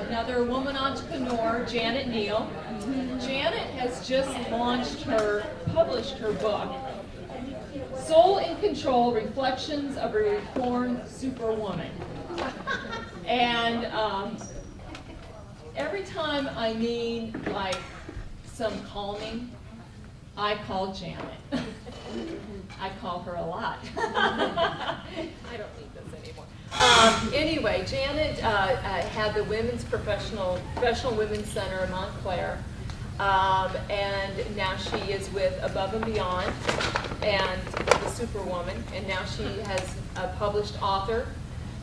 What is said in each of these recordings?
another woman entrepreneur, Janet Neal. Janet has just published her book, Soul in Control, Reflections of a Reformed Superwoman. And every time I need like some calming, I call Janet. I call her a lot. I don't need this anymore. Anyway, Janet had the Professional Women's Center in Montclair, and now she is with Above and Beyond and the Superwoman, and now she has a published author.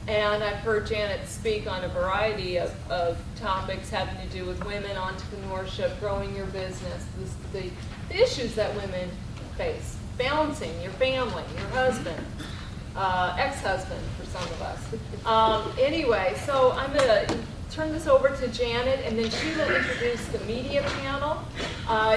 And I've heard Janet speak on a variety of topics having to do with women, entrepreneurship, growing your business, the issues that women face, balancing your family, your husband, ex-husband for some of us. Anyway, so I'm going to turn this over to Janet, and then she will introduce the media panel.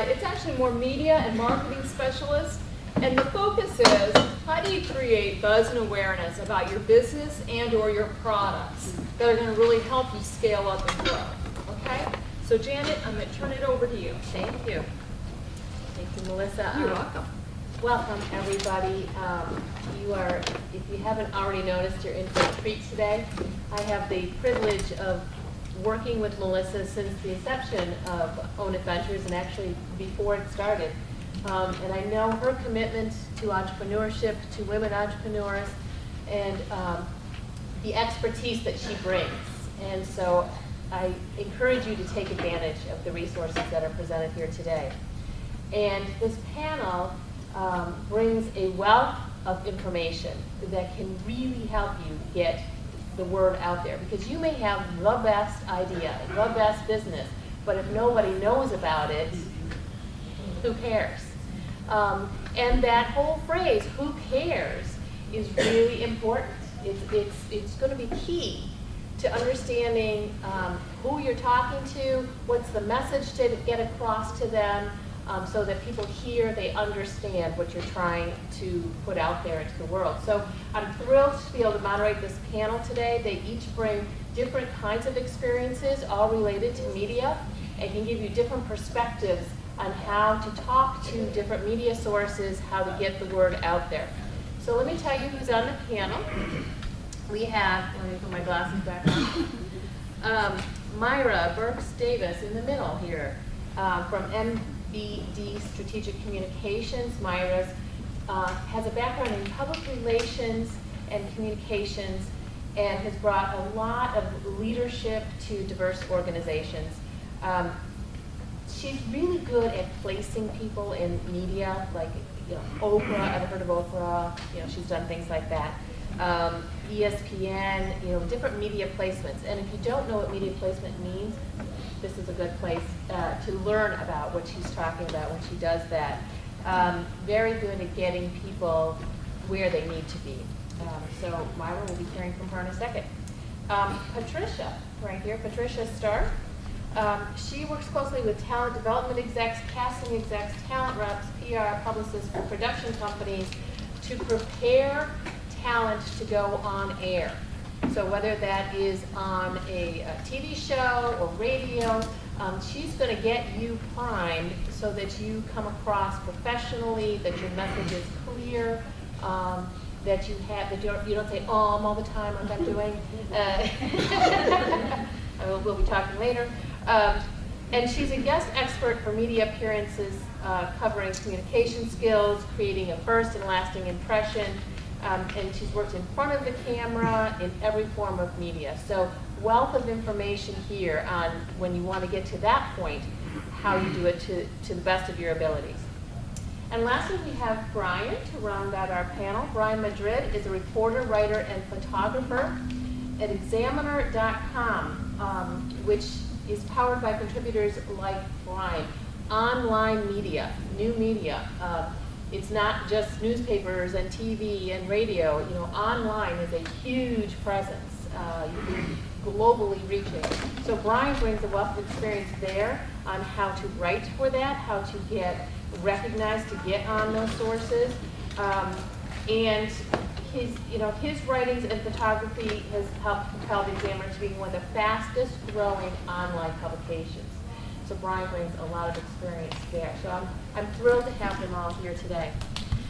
It's actually more media and marketing specialists. And the focus is, how do you create buzz and awareness about your business and or your products that are going to really help you scale up and grow, okay? So Janet, I'm going to turn it over to you. Thank you. Thank you, Melissa. You're welcome. Welcome, everybody. If you haven't already noticed, you're in for a treat today. I have the privilege of working with Melissa since the inception of Own Adventures, and actually before it started. And I know her commitment to entrepreneurship, to women entrepreneurs, and the expertise that she brings. And so I encourage you to take advantage of the resources that are presented here today. And this panel brings a wealth of information that can really help you get the word out there. Because you may have the best idea, the best business, but if nobody knows about it, who cares? And that whole phrase, who cares, is really important. It's going to be key to understanding who you're talking to, what's the message to get across to them, so that people hear, they understand what you're trying to put out there into the world. So I'm thrilled to be able to moderate this panel today. They each bring different kinds of experiences, all related to media, and can give you different perspectives on how to talk to different media sources, how to get the word out there. So let me tell you who's on the panel. We have, let me put my glasses back on, Myra Burks Davis in the middle here, from MBD Strategic Communications. Myra has a background in public relations and communications and has brought a lot of leadership to diverse organizations. She's really good at placing people in media, like Oprah. I've heard of Oprah. She's done things like that. ESPN. Different media placements. And if you don't know what media placement means, this is a good place to learn about what she's talking about when she does that. Very good at getting people where they need to be. So Myra will be hearing from her in a second. Patricia, right here, Patricia Stark. She works closely with talent development execs, casting execs, talent reps, PR, publicists for production companies to prepare talent to go on air. So whether that is on a TV show or radio, she's going to get you primed so that you come across professionally, that your message is clear, that you don't say all the time like I'm doing. We'll be talking later. And she's a guest expert for media appearances, covering communication skills, creating a first and lasting impression, and she's worked in front of the camera in every form of media. So wealth of information here on when you want to get to that point, how you do it to the best of your abilities. And lastly, we have Brian to round out our panel. Brian Madrid is a reporter, writer, and photographer at Examiner.com, which is powered by contributors like Brian. Online media, new media. It's not just newspapers and TV and radio. Online is a huge presence. You can globally reaching. So Brian brings a wealth of experience there on how to write for that, how to get recognized to get on those sources. And his writings and photography has helped propel the Examiner to being one of the fastest growing online publications. So Brian brings a lot of experience there. So I'm thrilled to have them all here today.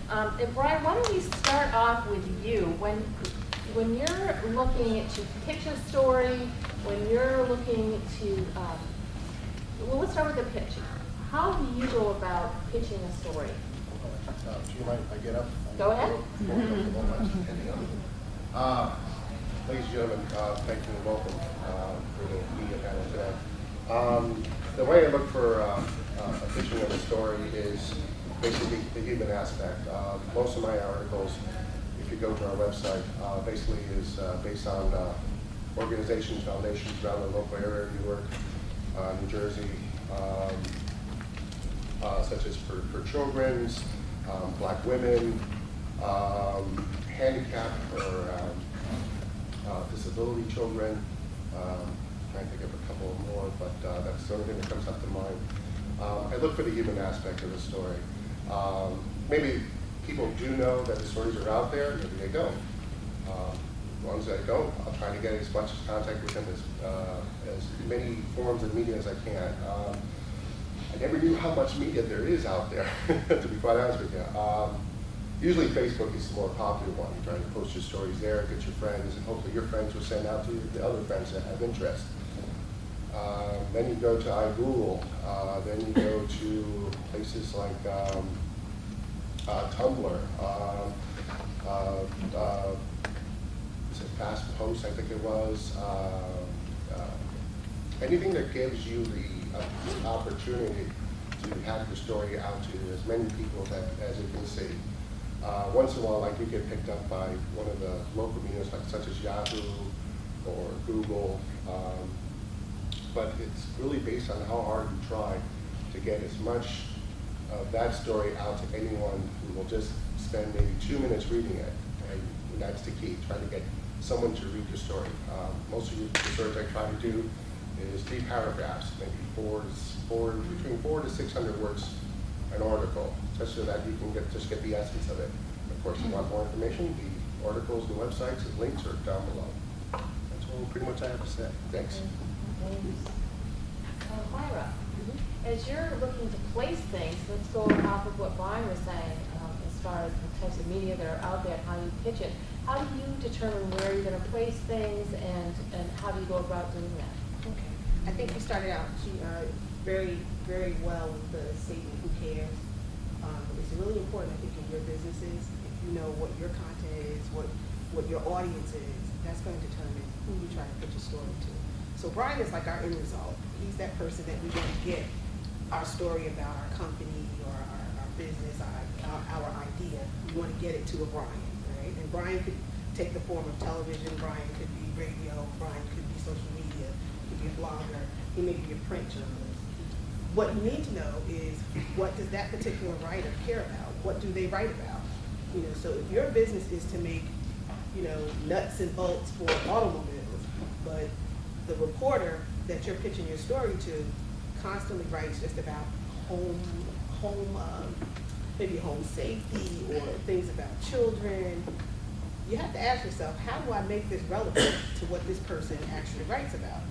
And Brian, why don't we start off with you? When you're looking to pitch a story, when you're looking to, well, let's start with the pitch. How do you go about pitching a story? Do you mind if I get up? Go ahead. Ladies and gentlemen, thank you and welcome for the media panel today. The way I look for a pitching of a story is basically the human aspect. Most of my articles, if you go to our website, basically is based on organizations, foundations around the local area, Newark, New Jersey, such as for children's, Black women, handicapped or disability children. Trying to think of a couple more, but that's the only thing that comes up to mind. I look for the human aspect of the story. Maybe people do know that the stories are out there, maybe they don't. As long as I don't, I'll try to get as much contact with them as many forms of media as I can. I never knew how much media there is out there, to be quite honest with you. Usually Facebook is the more popular one. You try to post your stories there, get your friends, and hopefully your friends will send out to the other friends that have interest. Then you go to iGoogle. Then you go to places like Tumblr. Is it Fast Post, I think it was. Anything that gives you the opportunity to have your story out to as many people as you can see. Once in a while, like you get picked up by one of the local medias, like such as Yahoo or Google, but it's really based on how hard you try to get as much of that story out to anyone who will just spend maybe 2 minutes reading it, and that's the key, trying to get someone to read your story. Most of the stories I try to do is 3 paragraphs, maybe between 400 to 600 words an article, just so that you can just get the essence of it. Of course, if you want more information, the articles, the websites, and links are down below. That's all pretty much I have to say. Thanks. Myra, as you're looking to place things, let's go off of what Brian was saying as far as the types of media that are out there and how you pitch it. How do you determine where you're going to place things and how do you go about doing that? Okay. I think you started out very, very well with the statement, who cares? It's really important, I think, in your businesses, if you know what your content is, what your audience is, that's going to determine who you try to pitch a story to. So Brian is like our end result. He's that person that we want to get our story about our company or our business, our idea. We want to get it to a Brian, right? And Brian could take the form of television, Brian could be radio, Brian could be social media, he could be a blogger, he may be a print journalist. What you need to know is, what does that particular writer care about? What do they write about? So if your business is to make, nuts and bolts for automobiles, but the reporter that you're pitching your story to constantly writes just about maybe home safety or things about children, you have to ask yourself, how do I make this relevant to what this person actually writes about?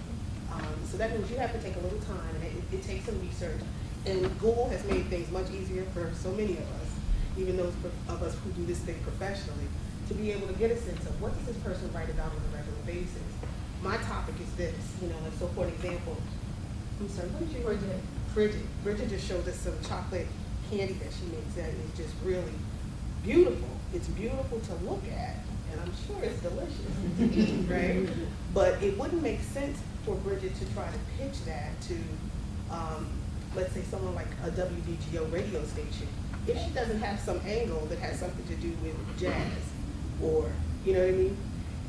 So that means you have to take a little time, and it takes some research. And Google has made things much easier for so many of us, even those of us who do this thing professionally, to be able to get a sense of what does this person write about on a regular basis. My topic is this, and so for an example, I'm sorry, what did you Bridget. Bridget. Bridget just showed us some chocolate candy that she makes that is just really beautiful. It's beautiful to look at, and I'm sure it's delicious to eat, right? But it wouldn't make sense for Bridget to try to pitch that to, let's say, someone like a WBGO radio station, if she doesn't have some angle that has something to do with jazz, or, you know what I mean?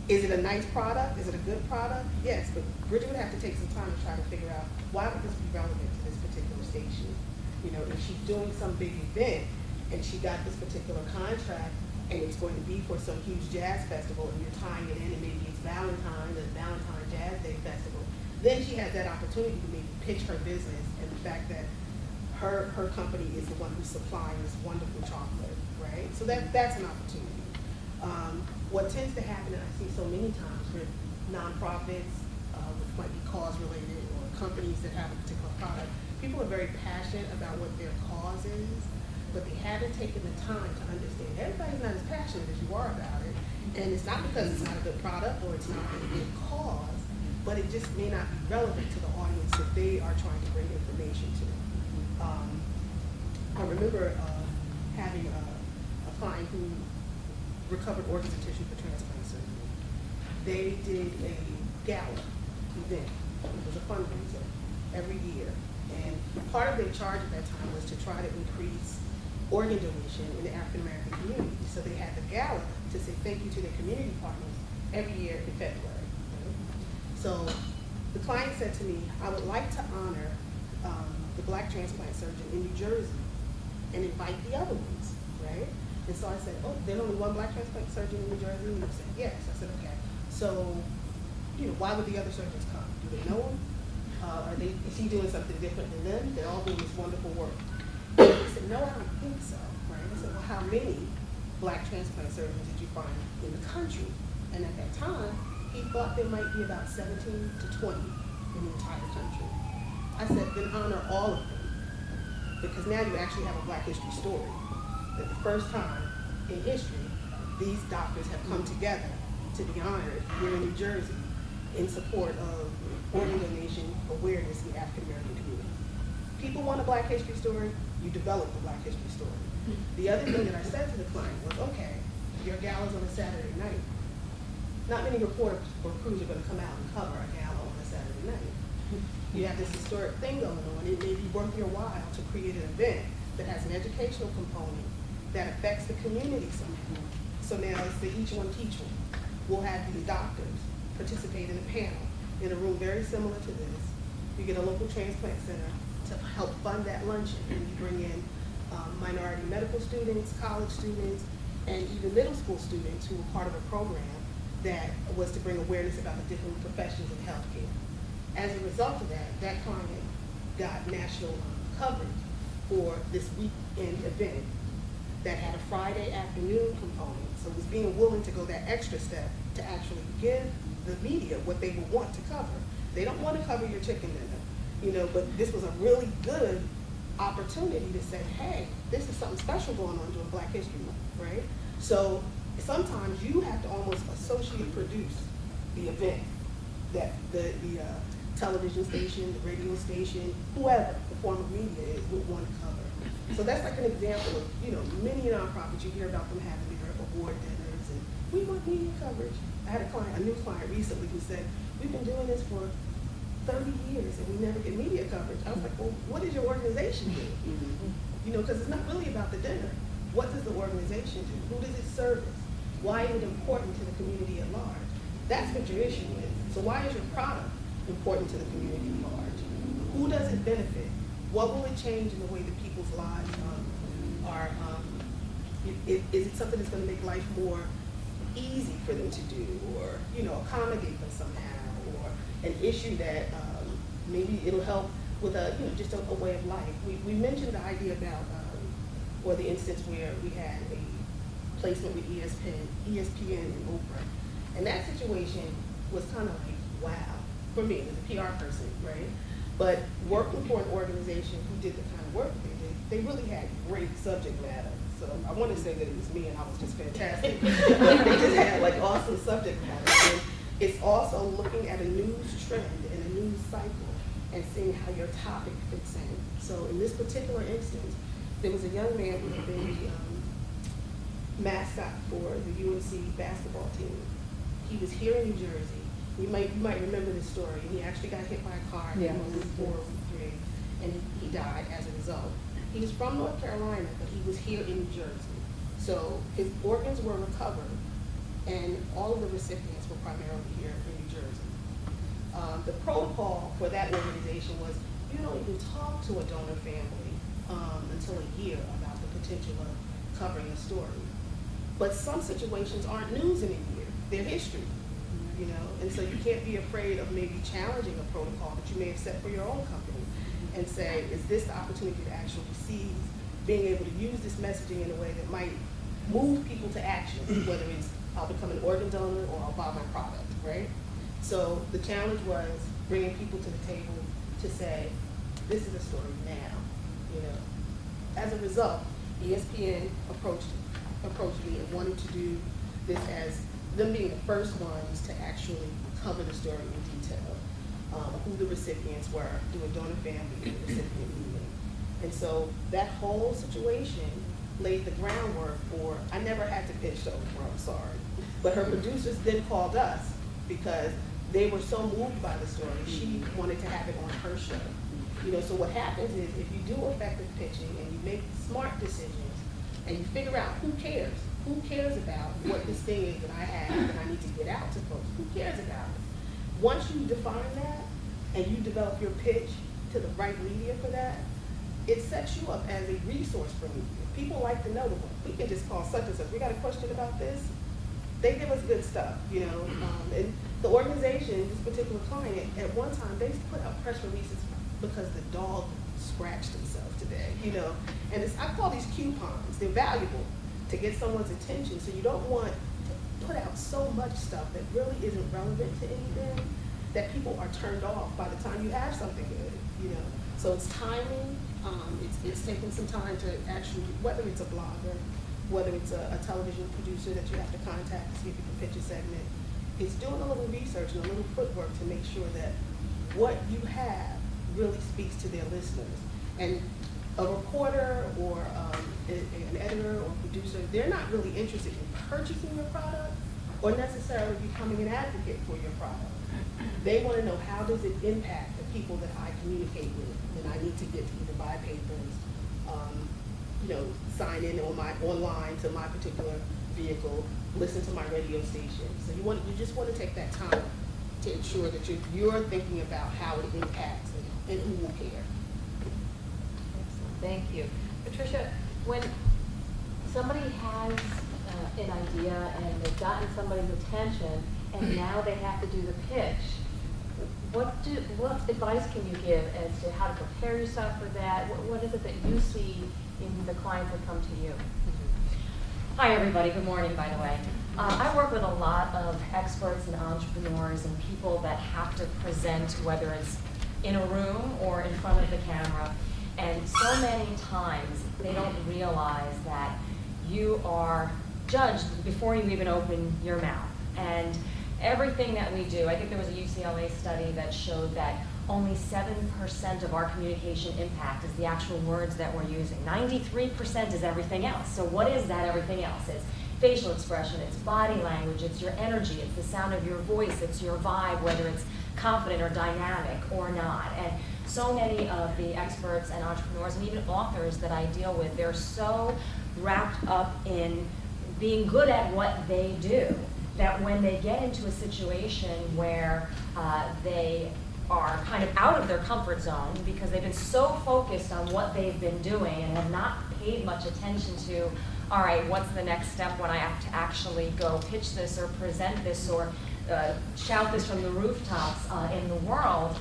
Is it a nice product? Is it a good product? Yes, but Bridget would have to take some time to try to figure out, why would this be relevant to this particular station? If she's doing some big event and she got this particular contract and it's going to be for some huge jazz festival and you're tying it in and maybe it's Valentine Jazz Day Festival, then she has that opportunity to maybe pitch her business and the fact that her company is the one who's supplying this wonderful chocolate, right? So that's an opportunity. what tends to happen, and I see so many times with nonprofits, which might be cause related, or companies that have a particular product, people are very passionate about what their cause is, but they haven't taken the time to understand. Everybody's not as passionate as you are about it, and it's not because it's not a good product or it's not a good cause, but it just may not be relevant to the audience that they are trying to bring information to. I remember having a client who recovered organs and tissue for transplant surgery. They did a gala event. It was a fundraiser every year. And part of their charge at that time was to try to increase organ donation in the African American community. So they had the gala to say thank you to their community partners every year in February. So the client said to me, I would like to honor the Black transplant surgeon in New Jersey and invite the other ones, right? And so I said, oh, there's only one Black transplant surgeon in New Jersey? And he said, yes. I said, okay. So, why would the other surgeons come? Do they know him? Is he doing something different than them? They're all doing this wonderful work. And he said, no, I don't think so, right? I said, well, how many Black transplant surgeons did you find in the country? And at that time, he thought there might be about 17 to 20 in the entire country. I said, then honor all of them. Because now you actually have a Black history story. That the first time in history, these doctors have come together to be honored here in New Jersey in support of organ donation awareness in the African American community. People want a Black history story, you develop a Black history story. The other thing that I said to the client was, okay, your gala's on a Saturday night. Not many reporters or crews are going to come out and cover a gala on a Saturday night. You have this historic thing going on. It may be worth your while to create an event that has an educational component that affects the community somehow. So now it's the each one teach one. We'll have these doctors participate in a panel in a room very similar to this. You get a local transplant center to help fund that luncheon, and you bring in minority medical students, college students, and even middle school students who were part of a program that was to bring awareness about the different professions in healthcare. As a result of that, that client got national coverage for this weekend event that had a Friday afternoon component. So it was being willing to go that extra step to actually give the media what they would want to cover. They don't want to cover your chicken dinner, but this was a really good opportunity to say, hey, this is something special going on during Black History Month, right? So sometimes you have to almost associate produce the event that the television station, the radio station, whoever the form of media is would want to cover. So that's like an example of, many nonprofits, you hear about them having their award dinners and we want media coverage. I had a new client recently who said, we've been doing this for 30 years and we never get media coverage. I was like, well, what does your organization do? Because it's not really about the dinner. What does the organization do? Who does it service? Why is it important to the community at large? That's what your issue is. So why is your product important to the community at large? Who does it benefit? What will it change in the way that people's lives are? Is it something that's going to make life more easy for them to do, or accommodate them somehow, or an issue that maybe it'll help with just a way of life? We mentioned the idea about, or the instance where we had a placement with ESPN and Oprah, and that situation was kind of like, wow, for me as a PR person, right? But working for an organization who did the kind of work they did, they really had great subject matter. So I want to say that it was me and I was just fantastic. They just had like awesome subject matter. And it's also looking at a news trend and a news cycle and seeing how your topic fits in. So in this particular instance, there was a young man who had been the mascot for the UNC basketball team. He was here in New Jersey. You might remember this story. He actually got hit by a car in week 4 or week 3, and he died as a result. He was from North Carolina, but he was here in New Jersey. So his organs were recovered, and all of the recipients were primarily here in New Jersey. The protocol for that organization was you don't even talk to a donor family until a year about the potential of covering a story. But some situations aren't news in a year, they're history. And so you can't be afraid of maybe challenging a protocol that you may have set for your own company and say, is this the opportunity to actually seize being able to use this messaging in a way that might move people to action, whether it's I'll become an organ donor, or I'll buy my product, right? So the challenge was bringing people to the table to say, this is a story now, you know. As a result, ESPN approached me and wanted to do this as them being the first ones to actually cover the story in detail, who the recipients were, do a donor family and recipient meeting. And so that whole situation laid the groundwork for, I never had to pitch to Oprah, I'm sorry, but her producers then called us because they were so moved by the story, she wanted to have it on her show. You know, so what happens is if you do effective pitching and you make smart decisions and you figure out who cares about what this thing is that I have that I need to get out to folks, who cares about it? Once you define that and you develop your pitch to the right media for that, it sets you up as a resource for media. People like to know that we can just call such and such, we got a question about this? They give us good stuff, you know. And the organization, this particular client, at one time, they put out press releases because the dog scratched himself today, you know. And I call these coupons, they're valuable to get someone's attention, so you don't want to put out so much stuff that really isn't relevant to anything that people are turned off by the time you have something good, you know. So it's timing, it's taking some time to actually, whether it's a blogger, whether it's a television producer that you have to contact to see if you can pitch a segment, it's doing a little research and a little footwork to make sure that what you have really speaks to their listeners. And a reporter or an editor or producer, they're not really interested in purchasing your product or necessarily becoming an advocate for your product. They want to know, how does it impact the people that I communicate with, and I need to get to either buy papers, you know, sign in online to my particular vehicle, listen to my radio station. So you just want to take that time to ensure that you're thinking about how it impacts and who will care. Excellent, thank you. Patricia, when somebody has an idea and they've gotten somebody's attention and now they have to do the pitch, what advice can you give as to how to prepare yourself for that? What is it that you see in the clients that come to you? Hi everybody, good morning by the way. I work with a lot of experts and entrepreneurs and people that have to present, whether it's in a room or in front of the camera, and so many times they don't realize that you are judged before you even open your mouth. And everything that we do, I think there was a UCLA study that showed that only 7% of our communication impact is the actual words that we're using. 93% is everything else. So what is that everything else? It's facial expression, it's body language, it's your energy, it's the sound of your voice, it's your vibe, whether it's confident or dynamic or not. And so many of the experts and entrepreneurs and even authors that I deal with, they're so wrapped up in being good at what they do that when they get into a situation where they are kind of out of their comfort zone because they've been so focused on what they've been doing and have not paid much attention to, all right, what's the next step when I have to actually go pitch this or present this or shout this from the rooftops in the world,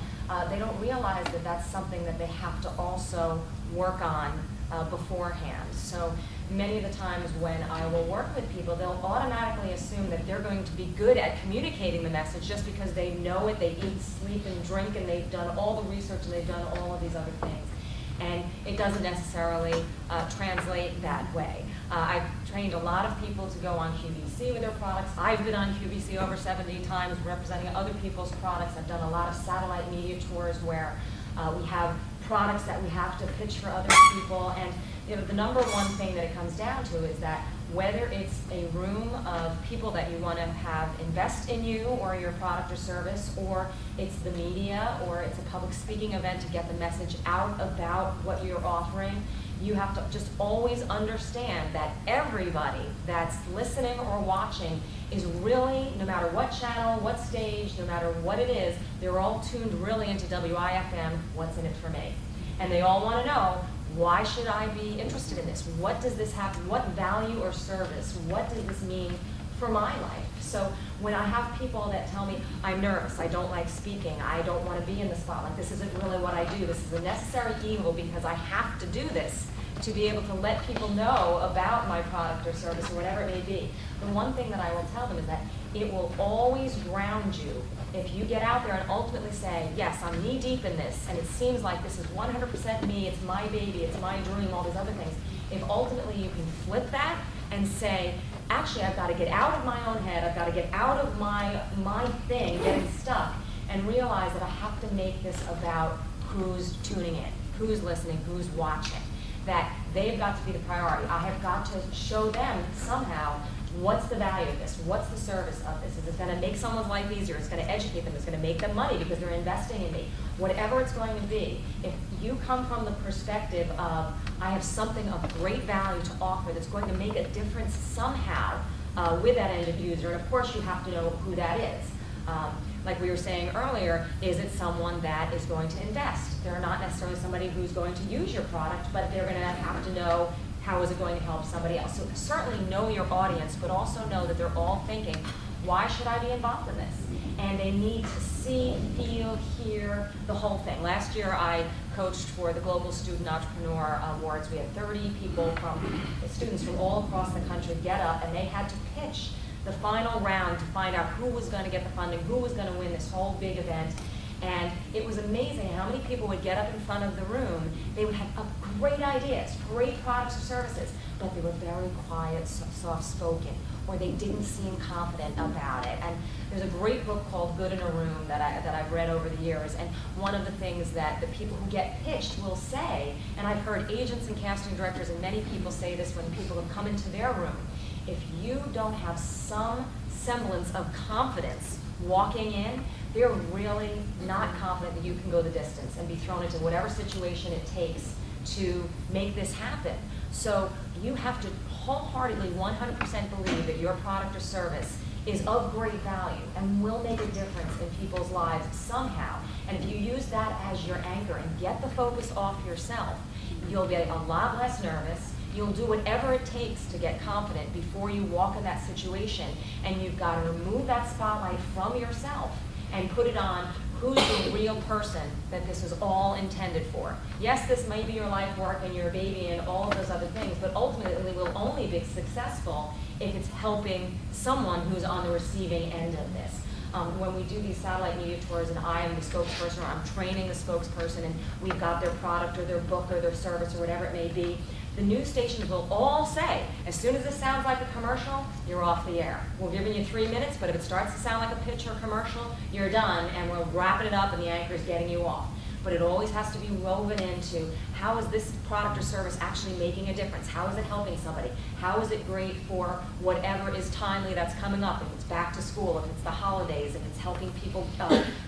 they don't realize that that's something that they have to also work on beforehand. So many of the times when I will work with people, they'll automatically assume that they're going to be good at communicating the message just because they know it, they eat, sleep, and drink, and they've done all the research and they've done all of these other things. And it doesn't necessarily translate that way. I've trained a lot of people to go on QVC with their products. I've been on QVC over 70 times representing other people's products. I've done a lot of satellite media tours where we have products that we have to pitch for other people. And you know, the number one thing that it comes down to is that whether it's a room of people that you want to have invest in you or your product or service, or it's the media, or it's a public speaking event to get the message out about what you're offering, you have to just always understand that everybody that's listening or watching is really, no matter what channel, what stage, no matter what it is, they're all tuned really into WIFM, what's in it for me. And they all want to know, why should I be interested in this? What does this have, what value or service, what does this mean for my life? So when I have people that tell me, I'm nervous, I don't like speaking, I don't want to be in the spotlight, this isn't really what I do, this is a necessary evil because I have to do this to be able to let people know about my product or service or whatever it may be. The one thing that I will tell them is that it will always ground you if you get out there and ultimately say, yes, I'm knee deep in this, and it seems like this is 100% me, it's my baby, it's my dream, all these other things. If ultimately you can flip that and say, actually, I've got to get out of my own head, I've got to get out of my thing, getting stuck, and realize that I have to make this about who's tuning in, who's listening, who's watching, that they've got to be the priority. I have got to show them somehow what's the value of this, what's the service of this. Is it going to make someone's life easier? It's going to educate them. It's going to make them money because they're investing in me. Whatever it's going to be, if you come from the perspective of, I have something of great value to offer that's going to make a difference somehow with that end user, and of course you have to know who that is. Like we were saying earlier, is it someone that is going to invest? They're not necessarily somebody who's going to use your product, but they're going to have to know how is it going to help somebody else. So certainly know your audience, but also know that they're all thinking, why should I be involved in this? And they need to see, feel, hear the whole thing. Last year I coached for the Global Student Entrepreneur Awards. We had 30 people students from all across the country get up, and they had to pitch the final round to find out who was going to get the funding, who was going to win this whole big event. And it was amazing how many people would get up in front of the room. They would have great ideas, great products or services, but they were very quiet, soft-spoken, or they didn't seem confident about it. And there's a great book called Good in a Room that I've read over the years, and one of the things that the people who get pitched will say, and I've heard agents and casting directors and many people say this when people have come into their room, if you don't have some semblance of confidence walking in, they're really not confident that you can go the distance and be thrown into whatever situation it takes to make this happen. So you have to wholeheartedly 100% believe that your product or service is of great value and will make a difference in people's lives somehow. And if you use that as your anchor and get the focus off yourself, you'll get a lot less nervous. You'll do whatever it takes to get confident before you walk in that situation, and you've got to remove that spotlight from yourself and put it on who's the real person that this is all intended for. Yes, this may be your life work and your baby and all of those other things, but ultimately it will only be successful if it's helping someone who's on the receiving end of this. When we do these satellite media tours and I am the spokesperson or I'm training the spokesperson and we've got their product or their book or their service or whatever it may be, the news stations will all say, as soon as this sounds like a commercial, you're off the air. We're giving you 3 minutes, but if it starts to sound like a pitch or a commercial, you're done, and we're wrapping it up and the anchor is getting you off. But it always has to be woven into, how is this product or service actually making a difference? How is it helping somebody? How is it great for whatever is timely that's coming up? If it's back to school, if it's the holidays, if it's helping people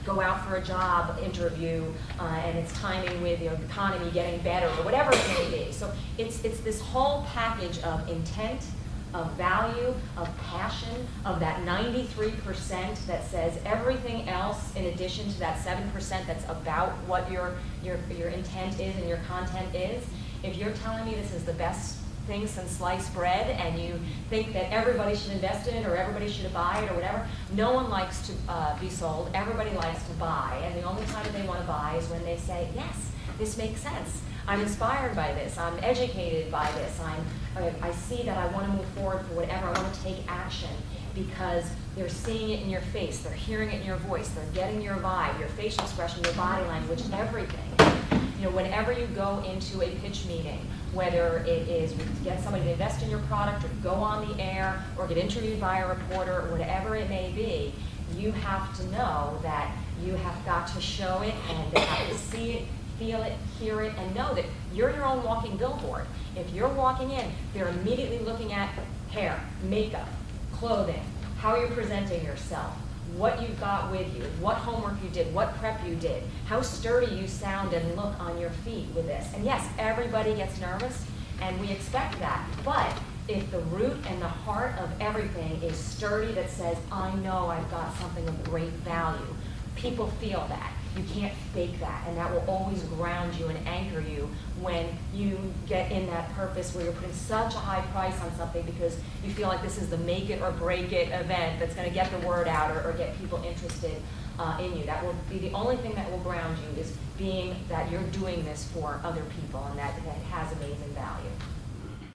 go out for a job interview, and it's timing with the economy getting better, or whatever it may be. So it's this whole package of intent, of value, of passion, of that 93% that says everything else in addition to that 7% that's about what your intent is and your content is. If you're telling me this is the best thing since sliced bread and you think that everybody should invest in it or everybody should buy it or whatever, no one likes to be sold. Everybody likes to buy, and the only time that they want to buy is when they say, yes, this makes sense. I'm inspired by this. I'm educated by this. I see that I want to move forward for whatever. I want to take action because they're seeing it in your face. They're hearing it in your voice. They're getting your vibe, your facial expression, your body language, everything. You know, whenever you go into a pitch meeting, whether it is to get somebody to invest in your product or go on the air or get interviewed by a reporter or whatever it may be, you have to know that you have got to show it and they have to see it, feel it, hear it, and know that you're your own walking billboard. If you're walking in, they're immediately looking at hair, makeup, clothing, how you're presenting yourself, what you've got with you, what homework you did, what prep you did, how sturdy you sound and look on your feet with this. And yes, everybody gets nervous, and we expect that. But if the root and the heart of everything is sturdy, that says, I know I've got something of great value, people feel that. You can't fake that, and that will always ground you and anchor you when you get in that purpose where you're putting such a high price on something because you feel like this is the make it or break it event that's going to get the word out or get people interested in you. That will be the only thing that will ground you, is being that you're doing this for other people and that it has amazing value.